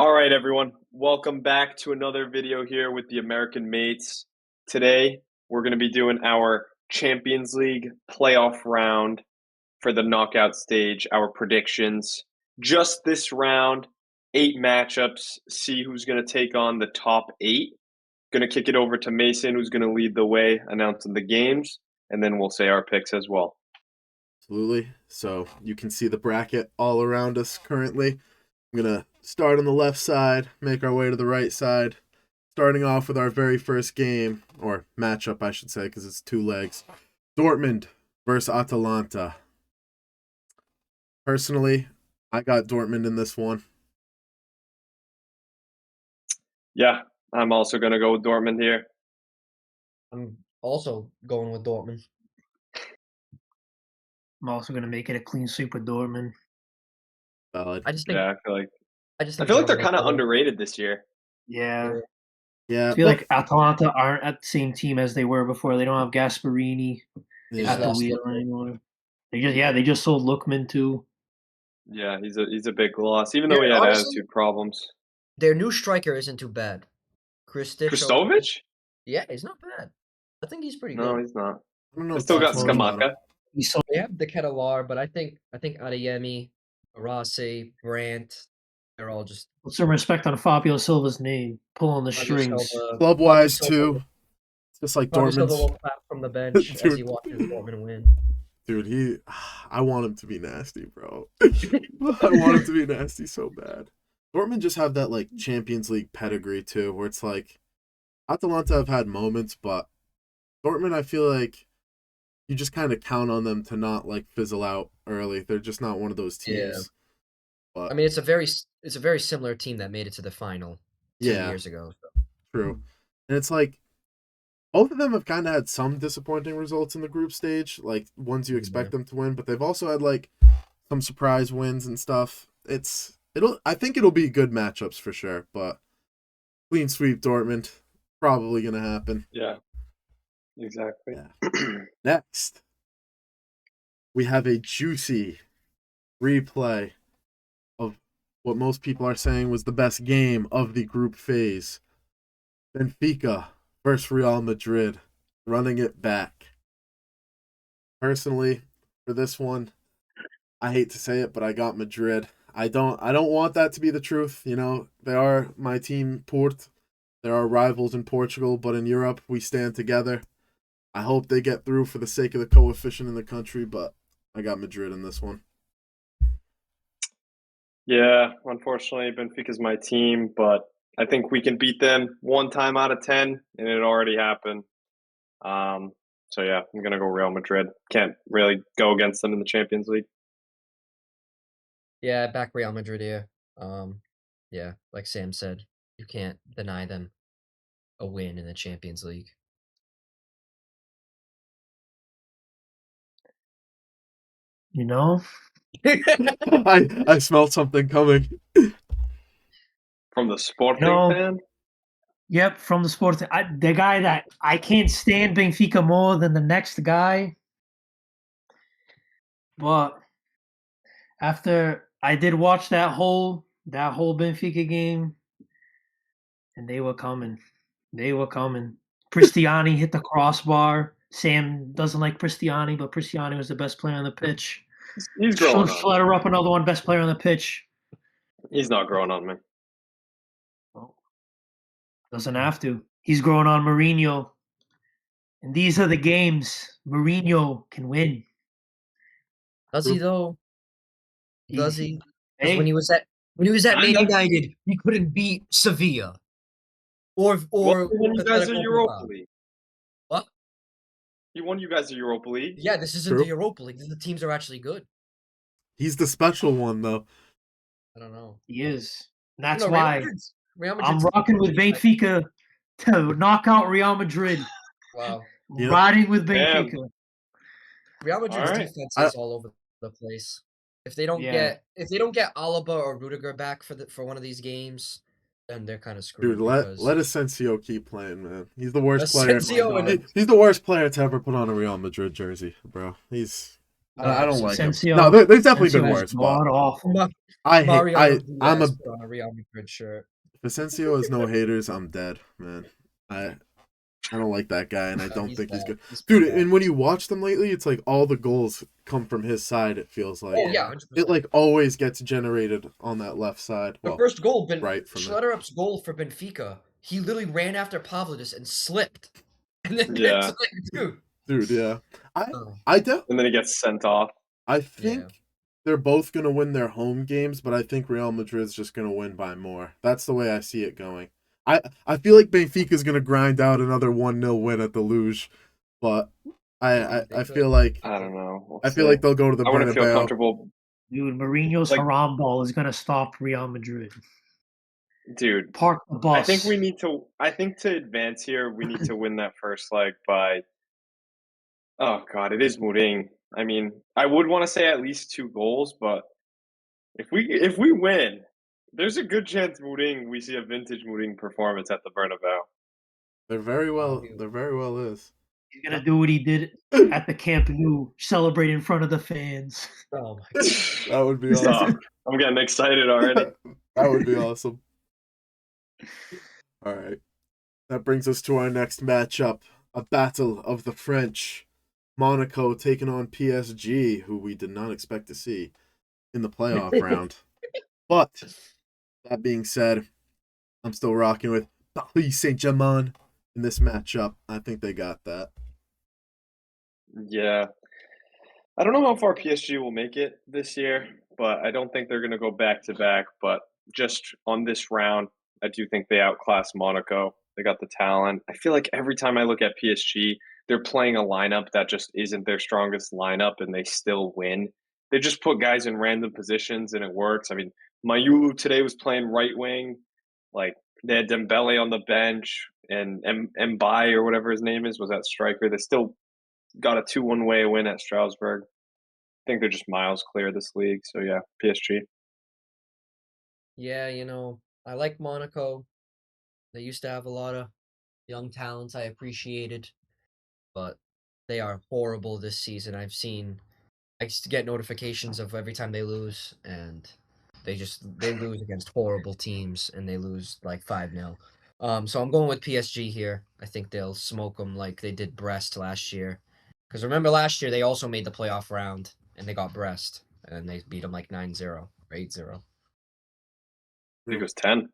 All right, everyone. Welcome back to another video here with the American Mates. Today, we're going to be doing our Champions League playoff round for the knockout stage, our predictions. Just this round, 8 matchups, see who's going to take on the top 8. Going to kick it over to Mason, who's going to lead the way, announcing the games, and then we'll say our picks as well. Absolutely. So you can see the bracket all around us currently. I'm going to start on the left side, make our way to the right side. Starting off with our very first game, or matchup, I should say, because it's 2 legs. Dortmund versus Atalanta. Personally, I got Dortmund in this one. Yeah, I'm also going to go with Dortmund here. I'm also going with Dortmund. I'm also going to make it a clean sweep with Dortmund. Valid. I just think Yeah, I feel like they're Germany kind of better. underrated this year. Yeah. Yeah. I feel like Atalanta aren't at the same team as they were before. They don't have Gasparini Yeah. at the wheel anymore. They just sold Lookman too. Yeah, he's a big loss, even though he had Honestly, attitude problems. their new striker isn't too bad. Kristovic? Yeah, he's not bad. I think he's pretty No, good. he's not. I don't know They if still got that's about him. Skamaka. He's so They have the Ketelar, but I think Adeyemi, Arase, Brandt, they're all just put some respect on Fabio Silva's name. Pull on the strings. Club-wise, too. Just like Fabio Silva Dortmund's. will clap from the bench as he Dude. watches Dortmund win. Dude, I want him to be nasty, bro. I want him to be nasty so bad. Dortmund just have that, like, Champions League pedigree, too, where it's like, Atalanta have had moments, but Dortmund, I feel like you just kind of count on them to not, like, fizzle out early. They're just not one of those teams. Yeah. But, I mean, it's a very similar team that made it to the final 2 years ago. So. True. And it's like, both of them have kind of had some disappointing results in the group stage, like ones you expect them to win, but they've also had like some surprise wins and stuff. I think it'll be good matchups for sure, but clean sweep Dortmund probably gonna happen. Yeah, exactly. Yeah. Next, we have a juicy replay of what most people are saying was the best game of the group phase. Benfica versus Real Madrid, running it back. Personally, for this one, I hate to say it, but I got Madrid. I don't want that to be the truth. You know, they are my team, Port. There are rivals in Portugal, but in Europe, we stand together. I hope they get through for the sake of the coefficient in the country, but I got Madrid in this one. Yeah, unfortunately, Benfica's my team, but I think we can beat them 1 time out of 10, and it already happened. So yeah, I'm gonna go Real Madrid. Can't really go against them in the Champions League. Yeah, back Real Madrid here. Yeah, like Sam said, you can't deny them a win in the Champions League. You know? I smelled something coming. From the Sporting fan? Yep, from the Sporting. The guy that I can't stand Benfica more than the next guy. But after I did watch that whole Benfica game, and they were coming. Cristiani hit the crossbar. Sam doesn't like Cristiani, but Cristiani was the best player on the pitch. He's growing on. Flutter up another one, best player on the pitch. He's not growing on me. Well, doesn't have to. He's growing on Mourinho. And these are the games Mourinho can win. Does he though? Does he? Hey. When he was at Man United, he couldn't beat Sevilla. Or when you guys are Europa League. What? He won you guys the Europa League. Yeah, this isn't the Europa League. The teams are actually good. He's the special one, though. I don't know. He is. And that's why Real I'm rocking with Benfica to knock out Real Madrid. Wow. Yep. Riding with Benfica. Real Madrid's defense is all over the place. If they don't get Alaba or Rudiger back for one of these games, then they're kind of screwed. Dude, let Asensio keep playing, man. He's the worst player. He's the worst player to ever put on a Real Madrid jersey, bro. He's I don't like him. Asensio- No, there's definitely Asensio been is worse, but god-awful. Mariano I'm a Diaz put on a Real Madrid shirt. if Asensio has no haters, I'm dead, man. I don't like that guy, and I don't He's think he's bad. good. He's Dude, bad. and when you watch them lately, it's like all the goals come from his side, it feels like. Oh yeah, 100%. It like always gets generated on that left side. The Well, first goal, right from Schlotterup's goal for Benfica. He literally ran after Pavlidis and slipped. And then Yeah. it's like, dude, yeah. Oh. And then he gets sent off. I think they're both going to win their home games, but I think Real Madrid's just going to win by more. That's the way I see it going. I feel like Benfica's going to grind out another 1-0 win at the Luge, but I feel like I don't know. I feel like they'll go to the I wouldn't feel Bernabeu. comfortable. Dude, Mourinho's Like- haram ball is gonna stop Real Madrid. Dude, Park the bus. I think to advance here, we need to win that first leg by, oh God, it is Mourinho. I mean, I would want to say at least 2 goals, but if we win, there's a good chance we see a vintage Mourinho performance at the Bernabeu. There very well is. He's gonna do what he did at the Camp Nou, celebrate in front of the fans. Oh my God. That would be Stop. awesome. I'm getting excited already. That would be awesome. All right. That brings us to our next matchup, a battle of the French. Monaco taking on PSG, who we did not expect to see in the playoff round. But that being said, I'm still rocking with Paris Saint-Germain in this matchup. I think they got that. Yeah. I don't know how far PSG will make it this year, but I don't think they're going to go back to back. But just on this round, I do think they outclass Monaco. They got the talent. I feel like every time I look at PSG, they're playing a lineup that just isn't their strongest lineup, and they still win. They just put guys in random positions, and it works. I mean, Mayulu today was playing right wing. Like, they had Dembele on the bench, and Mbai, or whatever his name is, was that striker. They still got a 2-1 way win at Strasbourg. I think they're just miles clear of this league. So, yeah, PSG. Yeah, I like Monaco. They used to have a lot of young talents I appreciated, but they are horrible this season. I used to get notifications of every time they lose, and they lose against horrible teams, and they lose like 5-0. So I'm going with PSG here. I think they'll smoke them like they did Brest last year. Because remember last year they also made the playoff round, and they got Brest, and they beat them like 9-0 or 8-0. I think it was 10.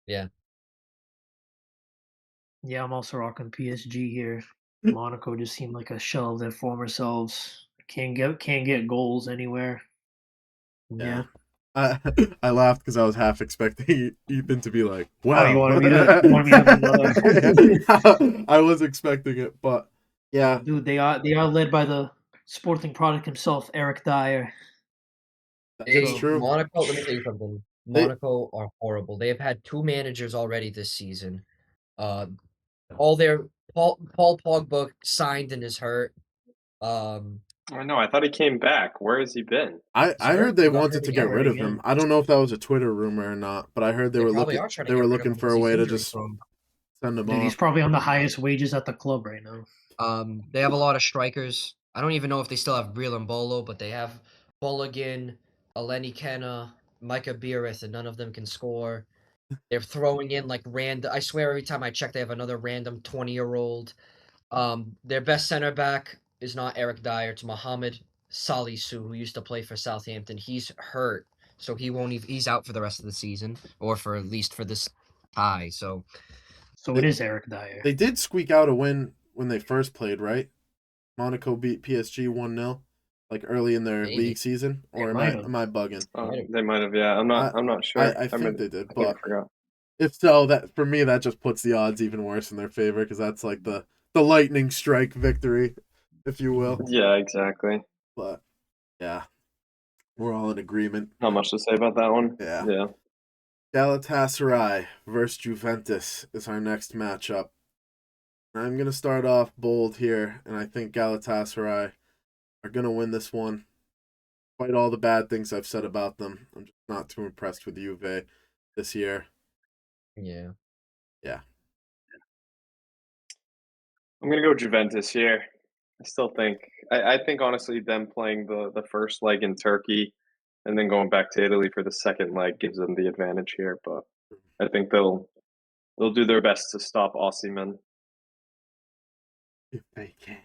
Yeah. Yeah, I'm also rocking PSG here. Monaco just seemed like a shell of their former selves. Can't get goals anywhere. Yeah. I laughed because I was half expecting Ethan to be like, "Wow." Oh, you wanted me to have another. I was expecting it, but yeah, Dude, they are led by the sporting product himself, Eric Dyer. It's true. Monaco, let me tell you something. Monaco are horrible. They have had 2 managers already this season. All their Paul Pogba signed and is hurt. I know. I thought he came back. Where has he been? I heard they wanted to get rid of again. him. I don't know if that was a Twitter rumor or not, but I heard they were probably looking. are trying to They get were rid of looking him for a because way he's to injury just prone. send him Dude, off. he's probably on the highest wages at the club right now. They have a lot of strikers. I don't even know if they still have Brillambolo, but they have Bologun, Eleni Kenna, Micah Beereth, and none of them can score. They're throwing in like random. I swear every time I check, they have another random 20-year-old. Their best center back is not Eric Dyer. It's Mohamed Salisu, who used to play for Southampton. He's hurt, so he won't even. He's out for the rest of the season, or for at least for this tie. So it is Eric Dyer. They did squeak out a win when they first played, right? Monaco beat PSG 1-0, like early in their league season, or am I bugging? They might have. Yeah, I'm not sure. I think they did, I but forgot. if so, that for me that just puts the odds even worse in their favor because that's like the lightning strike victory, if you will. Yeah, exactly. But yeah, we're all in agreement. Not much to say about that one. Yeah. Galatasaray versus Juventus is our next matchup. I'm going to start off bold here, and I think Galatasaray are going to win this one. Despite all the bad things I've said about them, I'm just not too impressed with Juve this year. Yeah. I'm going to go Juventus here. I still think I think honestly them playing the first leg in Turkey and then going back to Italy for the second leg gives them the advantage here. But I think they'll do their best to stop Osimhen. If they can.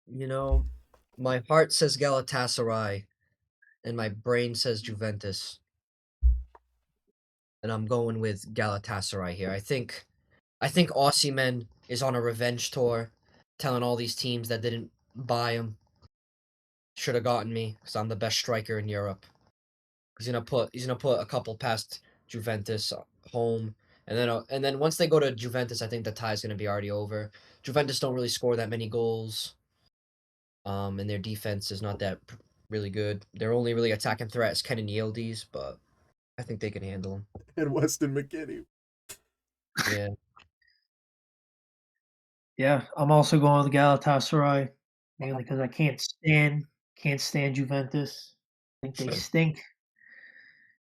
You know, my heart says Galatasaray, and my brain says Juventus. And I'm going with Galatasaray here. I think Osimhen is on a revenge tour, telling all these teams that didn't buy him should have gotten me because I'm the best striker in Europe. He's gonna put a couple past Juventus home, and then once they go to Juventus, I think the tie's gonna be already over. Juventus don't really score that many goals, and their defense is not that really good. Their only really attacking threat is Kenan Yildiz, but I think they can handle him. And Weston McKinney. Yeah. Yeah, I'm also going with Galatasaray mainly because I can't stand Juventus. I think they stink,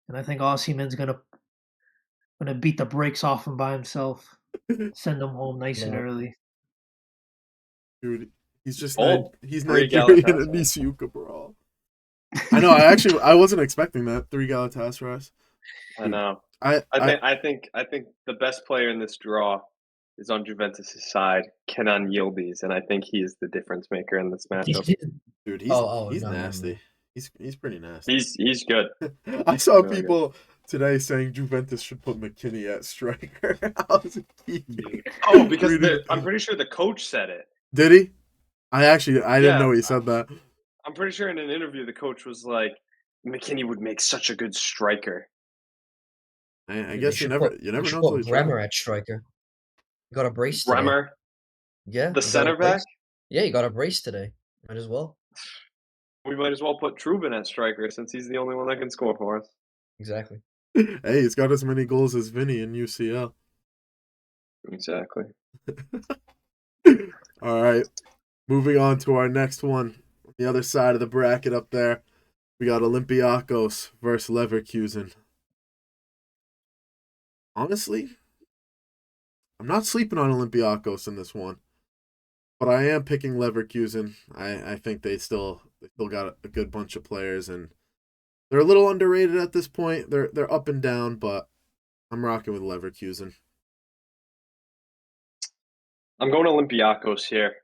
and I think Osimhen's gonna beat the brakes off him by himself, send him home nice and Yeah. early. Dude, he's just Bold. he's Three Nigerian Galatasaray. and Nisuka, bro. I know. I wasn't expecting that. 3 Galatasarays. I know. I I think the best player in this draw is on Juventus' side, Kenan Yildiz, and I think he is the difference maker in this matchup. dude, he's Oh, he's no, no, no. nasty. He's pretty nasty. He's good. I saw really people today saying Juventus should put McKinney at striker. I was Oh, because Reading- I'm pretty sure the coach said it. Did he? I didn't Yeah. know he said that. I'm pretty sure in an interview the coach was like, McKinney would make such a good striker. I They guess you should never put- know they should until put he's ready. Bremer at striker. You got a brace today. Bremer, Yeah. the you got a center back. brace. Yeah, you got a brace today. Might as well. We might as well put Trubin at striker since he's the only one that can score for us. Exactly. Hey, he's got as many goals as Vinny in UCL. Exactly. All right. Moving on to our next one. The other side of the bracket up there. We got Olympiacos versus Leverkusen. Honestly, I'm not sleeping on Olympiacos in this one. But I am picking Leverkusen. I think they still got a good bunch of players, and they're a little underrated at this point. They're up and down, but I'm rocking with Leverkusen. I'm going Olympiacos here.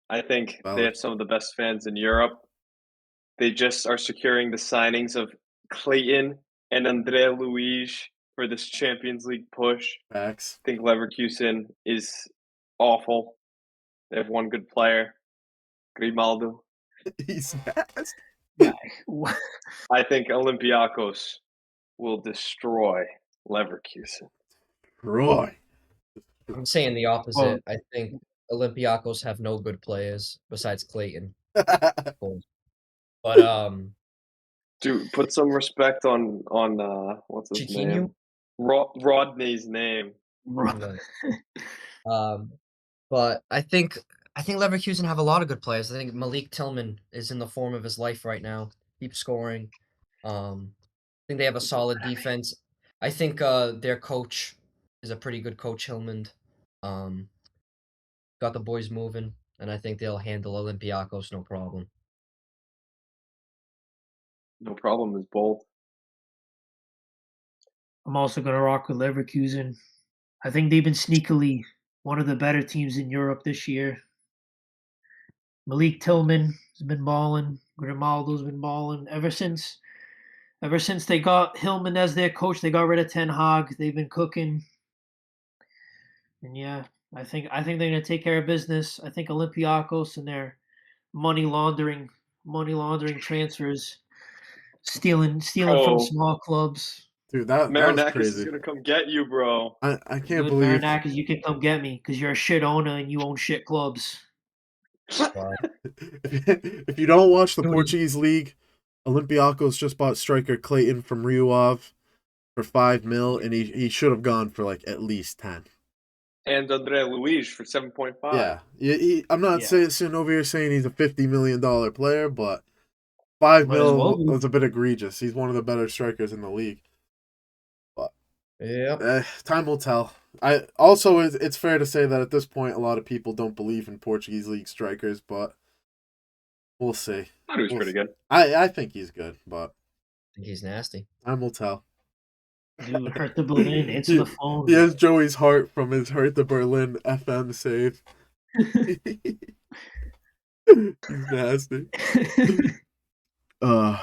I think Valid. they have some of the best fans in Europe. They just are securing the signings of Clayton and Andre Luiz for this Champions League push. Facts. I think Leverkusen is awful. They have one good player, Grimaldo. He's nasty. I think Olympiacos will destroy Leverkusen. Roy. I'm saying the opposite. I think Olympiacos have no good players besides Clayton. Of course. But Dude, put some respect on what's his name? Chiquinho? Rodney's name. But I think Leverkusen have a lot of good players. I think Malik Tillman is in the form of his life right now. Keeps scoring. I think they have a solid defense. I think their coach is a pretty good coach, Hillman. Got the boys moving, and I think they'll handle Olympiacos no problem. No problem is bold. I'm also going to rock with Leverkusen. I think they've been sneakily one of the better teams in Europe this year. Malik Tillman has been balling. Grimaldo's been balling ever since they got Hillman as their coach. They got rid of Ten Hag. They've been cooking, and yeah, I think they're going to take care of business. I think Olympiacos and their money laundering transfers, stealing from small clubs. Dude, that was Marinakis crazy. is gonna come get you, bro. I can't Good believe Marinakis, you can come get me because you're a shit owner and you own shit clubs. if you don't watch the Dude. Portuguese league, Olympiacos just bought striker Clayton from Rio Ave for $5 million, and he should have gone for like at least 10. And Andre Luiz for 7.5. Yeah, I'm not sitting over here saying he's a $50 million player, but $5 Might as well million be. was a bit egregious. He's one of the better strikers in the league. But Yep. Time will tell. It's fair to say that at this point, a lot of people don't believe in Portuguese league strikers, but we'll see. I thought he was pretty good. I think he's good, but I think he's nasty. time will tell. Dude, hurt the Berlin. Answer the phone. He has Joey's heart from his Hurt the Berlin FM save. He's nasty. All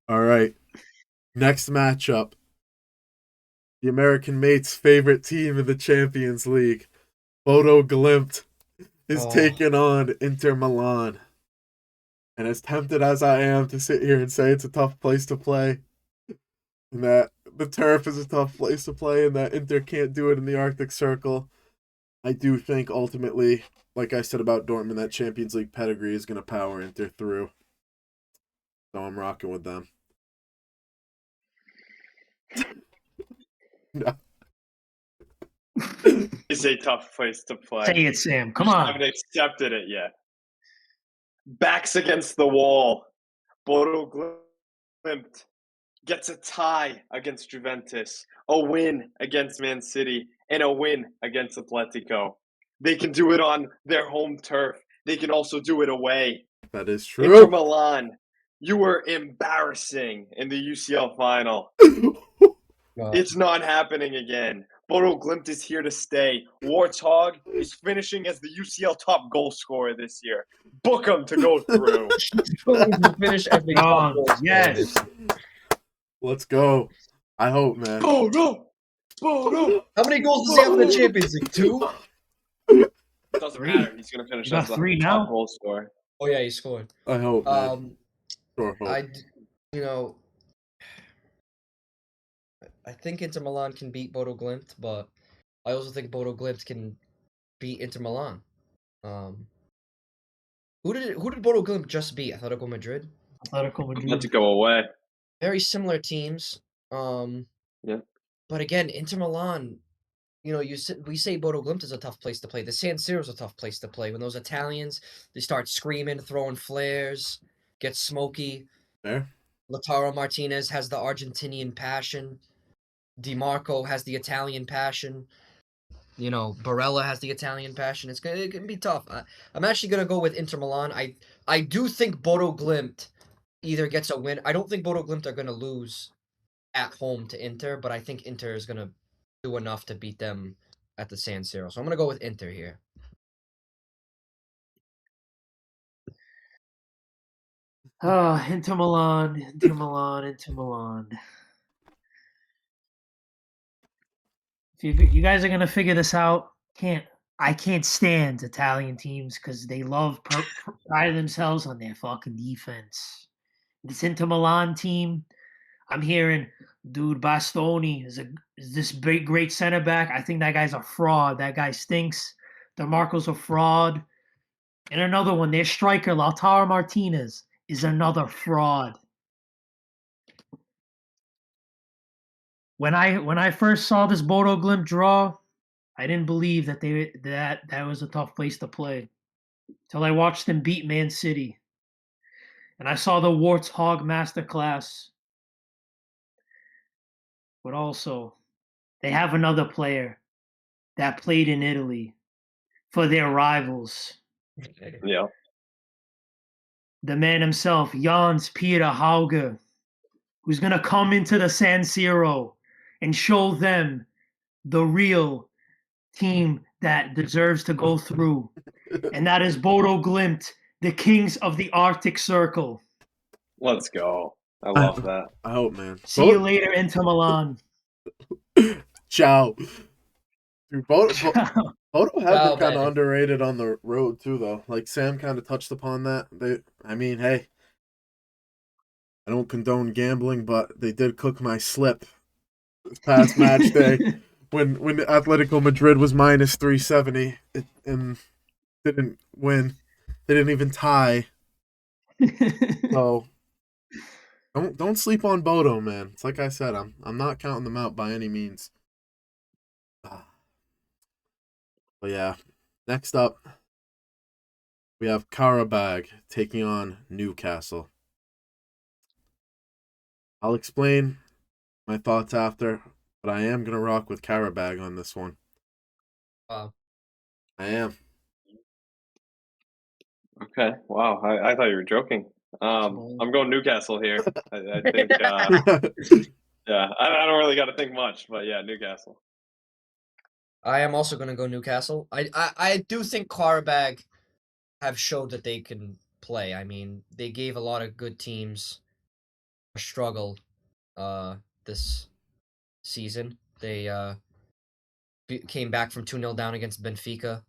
right. Next matchup. The American Mates' favorite team in the Champions League, Bodo Glimt, is taking on Inter Milan. And as tempted as I am to sit here and say it's a tough place to play, and that the turf is a tough place to play, and that Inter can't do it in the Arctic Circle, I do think ultimately, like I said about Dortmund, that Champions League pedigree is going to power Inter through. So I'm rocking with them. No. It's a tough place to play. Say it, Sam. Come I on. haven't accepted it yet. Backs against the wall. Bodo Glimt gets a tie against Juventus, a win against Man City, and a win against Atletico. They can do it on their home turf. They can also do it away. That is Inter true. Milan, you were embarrassing in the UCL final. It's not happening again. Bodo Glimt is here to stay. Warthog is finishing as the UCL top goal scorer this year. Book him to go through. Finish every top goal scorer Yes. this year. Let's go. I hope, man. Bodo! Bodo! How many goals does he have in the Champions League? 2? Doesn't Three. matter. He's going to finish You got as the three top now? goal scorer. Oh yeah, he scored. I hope, man. Sure hope. I think Inter Milan can beat Bodo Glimt, but I also think Bodo Glimt can beat Inter Milan. Who did Bodo Glimt just beat? Atletico Madrid. Atletico Let Madrid. it go away. Very similar teams. Yeah. But again, Inter Milan. We say Bodo Glimt is a tough place to play. The San Siro is a tough place to play. When those Italians, they start screaming, throwing flares, get smoky. There. Lautaro Martinez has the Argentinian passion. Di Marco has the Italian passion. Barella has the Italian passion. It can be tough. I'm actually gonna go with Inter Milan. I do think Bodo Glimt either gets a win. I don't think Bodo Glimt are gonna lose at home to Inter, but I think Inter is gonna do enough to beat them at the San Siro. So I'm gonna go with Inter here. Oh, Inter Milan, Inter Milan, Inter Milan. If you guys are gonna figure this out, I can't stand Italian teams because they love pride themselves on their fucking defense. This Inter Milan team, I'm hearing, dude, Bastoni is this big great center back. I think that guy's a fraud. That guy stinks. DeMarco's a fraud. And another one, their striker, Lautaro Martinez, is another fraud. When I first saw this Bodo Glimt draw, I didn't believe that that was a tough place to play. Till I watched them beat Man City. And I saw the Warthog masterclass. But also, they have another player that played in Italy for their rivals. Yeah. The man himself, Jans Peter Hauge, who's going to come into the San Siro and show them the real team that deserves to go through. And that is Bodo Glimt, the kings of the Arctic Circle. Let's go. I love that. I hope, man. See you later, Inter Milan. Ciao. Dude, Bodo have been kind man. of underrated on the road too, though. Like Sam kind of touched upon that. Hey, I don't condone gambling, but they did cook my slip this past match day when Atletico Madrid was minus 370 and didn't win. They didn't even tie. So don't sleep on Bodo, man. It's like I said, I'm not counting them out by any means. But yeah, next up, we have Karabag taking on Newcastle. I'll explain my thoughts after, but I am gonna rock with Karabag on this one. Wow. I am. Okay. Wow. I thought you were joking. bold. I'm going Newcastle here. I think. Yeah. I don't really got to think much, but yeah, Newcastle. I am also going to go Newcastle. I do think Qarabag have showed that they can play. I mean, they gave a lot of good teams a struggle this season. They came back from 2-0 down against Benfica.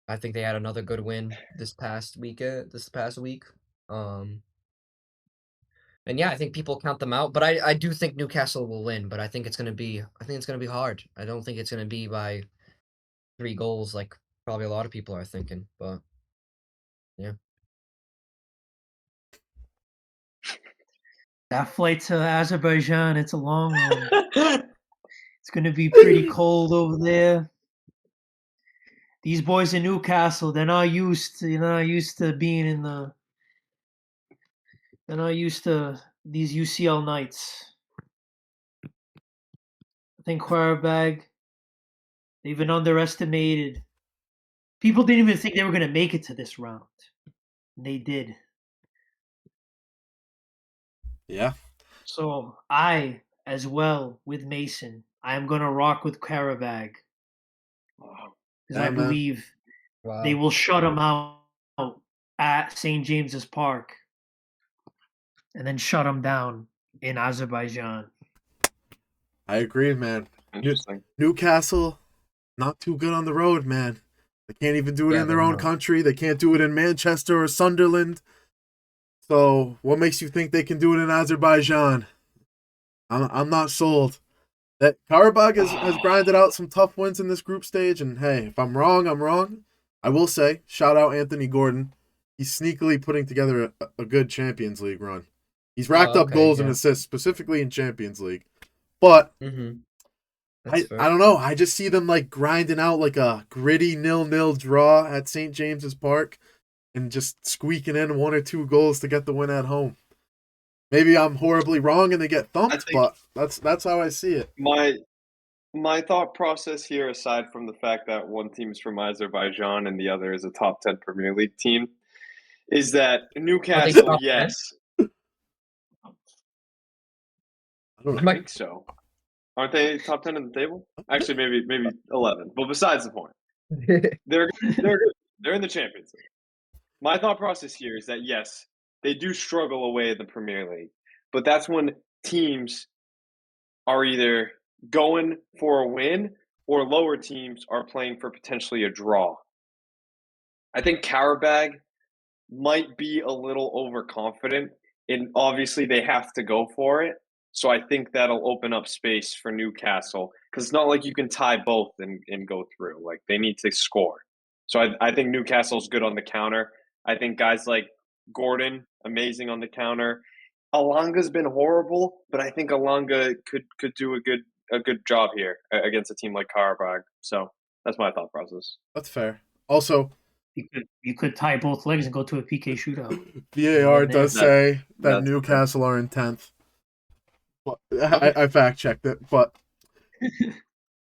I think they had another good win this past week. And yeah, I think people count them out, but I do think Newcastle will win, but I think it's gonna be hard. I don't think it's gonna be by 3 goals like probably a lot of people are thinking, but yeah. That flight to Azerbaijan, it's a long one. It's gonna be pretty cold over there. These boys in Newcastle, they're not used to being in the. They're not used to these UCL nights. I think Quarterback, they've been underestimated. People didn't even think they were gonna make it to this round. And they did. Yeah. So I, as well with Mason, I'm gonna rock with Karabag Wow. because Yeah, I man. believe they Wow. will shut them out at St. James's Park, and then shut them down in Azerbaijan. I agree, man. Interesting. Newcastle, not too good on the road, man. They can't even do it Yeah, in their they're own not. country. They can't do it in Manchester or Sunderland. So, what makes you think they can do it in Azerbaijan? I'm not sold. That Karabag has grinded out some tough wins in this group stage, and hey, if I'm wrong, I'm wrong. I will say, shout out Anthony Gordon. He's sneakily putting together a good Champions League run. He's racked up Okay, goals and yeah. assists, specifically in Champions League. But Mm-hmm. I That's fair. don't know. I just see them like grinding out like a gritty 0-0 draw at St. James's Park and just squeaking in 1 or 2 goals to get the win at home. Maybe I'm horribly wrong and they get thumped, think- but that's how I see it. My thought process here, aside from the fact that one team is from Azerbaijan and the other is a top 10 Premier League team, is that Newcastle, top 10? yes. I don't I know. think so. Aren't they top 10 in the table? Actually, maybe 11. But besides the point, they're good. They're in the Champions League. My thought process here is that yes, they do struggle away in the Premier League, but that's when teams are either going for a win or lower teams are playing for potentially a draw. I think Karabag might be a little overconfident, and obviously they have to go for it. So I think that'll open up space for Newcastle because it's not like you can tie both and go through. Like they need to score. So I think Newcastle's good on the counter. I think guys like Gordon, amazing on the counter. Alanga's been horrible, but I think Alanga could do a good job here against a team like Karabag. So that's my thought process. That's fair. Also, You could tie both legs and go to a PK shootout. VAR does say that that's Newcastle are in 10th. But Okay. I fact checked it, but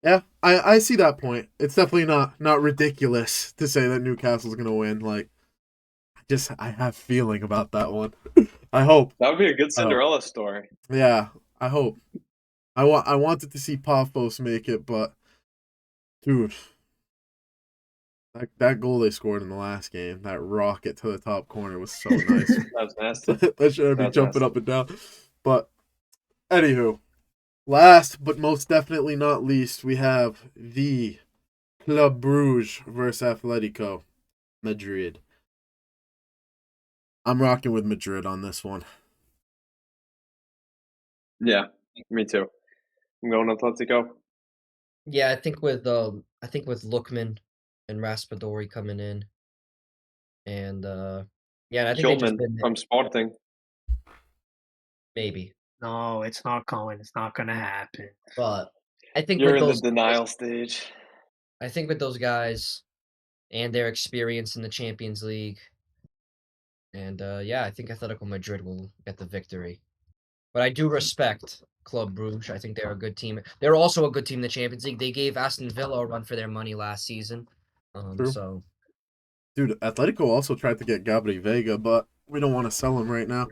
yeah, I see that point. It's definitely not ridiculous to say that Newcastle's gonna win. Like, I have feeling about that one. I hope. That would be a good Cinderella story. Yeah, I hope. I wanted to see Pafos make it, but dude, that goal they scored in the last game, that rocket to the top corner was so nice. That was nasty. That should be That's jumping nasty. up and down. But anywho, last but most definitely not least, we have the Club Bruges versus Atletico Madrid. I'm rocking with Madrid on this one. Yeah, me too. I'm going Atletico. Yeah, I think with Lookman and Raspadori coming in, and yeah, I think they just Kilman been from Sporting. maybe, No, it's not going. It's not gonna happen. but I think You're with in the those denial stage. I think with those guys and their experience in the Champions League, and yeah, I think Atletico Madrid will get the victory. But I do respect Club Brugge. I think they're a good team. They're also a good team in the Champions League. They gave Aston Villa a run for their money last season. True. So, Dude, Atletico also tried to get Gabri Vega, but we don't want to sell him right now.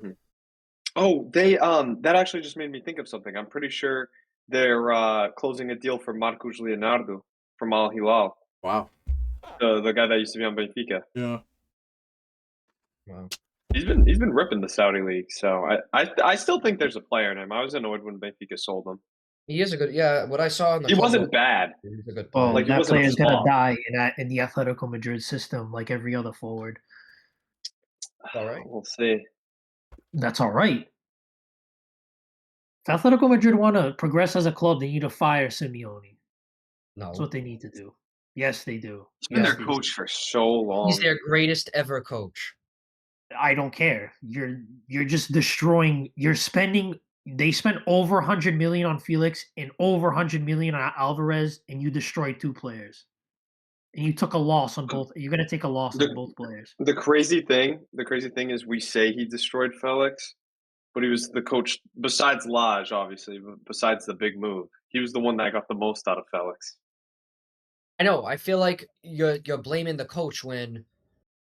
Oh, they that actually just made me think of something. I'm pretty sure they're closing a deal for Marcos Leonardo from Al Hilal, Wow. the guy that used to be on Benfica. Yeah. wow. He's been ripping the Saudi league, so I still think there's a player in him. I was annoyed when Benfica sold him. He is a good. Yeah, what I saw in the He club wasn't look, bad. he's a good Well, player. Like, he that wasn't a player is gonna flop. die in the Atletico Madrid system, like every other forward. All right. We'll see. That's all right. If Atletico Madrid want to progress as a club, they need to fire Simeone. That's No, what they need to do. Yes, they do. He's been Yes, their they coach for so he's long. their greatest ever coach. do. I don't care. You're just destroying. You're spending. They spent over 100 million on Felix and over 100 million on Alvarez, and you destroyed 2 players. And you took a loss on both. You're gonna take a loss on both players. The crazy thing is we say he destroyed Felix, but he was the coach besides Lage, obviously, but besides the big move. He was the one that got the most out of Felix. I know. I feel like you're blaming the coach when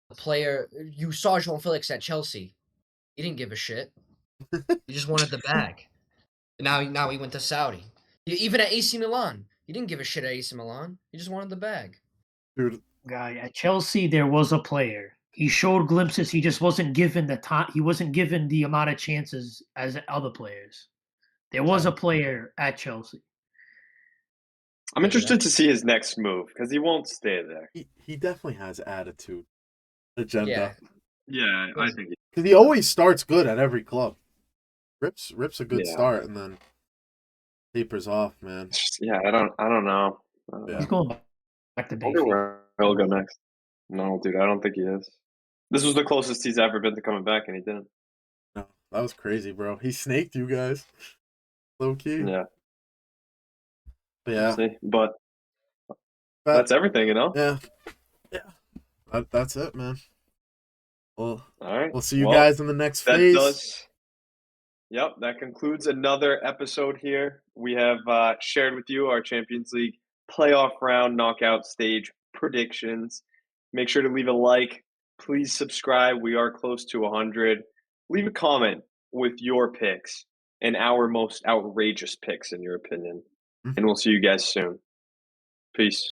the player. You saw João Felix at Chelsea. He didn't give a shit. He just wanted the bag. Now he went to Saudi. Even at AC Milan, he didn't give a shit at AC Milan. He just wanted the bag. Dude, Guy at Chelsea, there was a player. He showed glimpses. He just wasn't given the time. He wasn't given the amount of chances as other players. There was a player at Chelsea. I'm interested to see his next move because he won't stay there. he definitely has attitude. Agenda. Yeah. Yeah, I think. Because he always starts good at every club. Rips a good Yeah. start and then tapers off, man. Yeah, I don't know. Yeah. He's going back to I wonder Benfica. where he'll go next. No, dude, I don't think he is. This was the closest he's ever been to coming back, and he didn't. No, that was crazy, bro. He snaked you guys. Low key. Yeah, But yeah. we'll see. But That- that's everything, you know. Yeah. That's it, man. Well, All right. we'll see you Well, guys in the next That phase. does. Yep, that concludes another episode here. We have shared with you our Champions League playoff round knockout stage predictions. Make sure to leave a like. Please subscribe. We are close to 100. Leave a comment with your picks and our most outrageous picks, in your opinion. And we'll see you guys soon. Peace.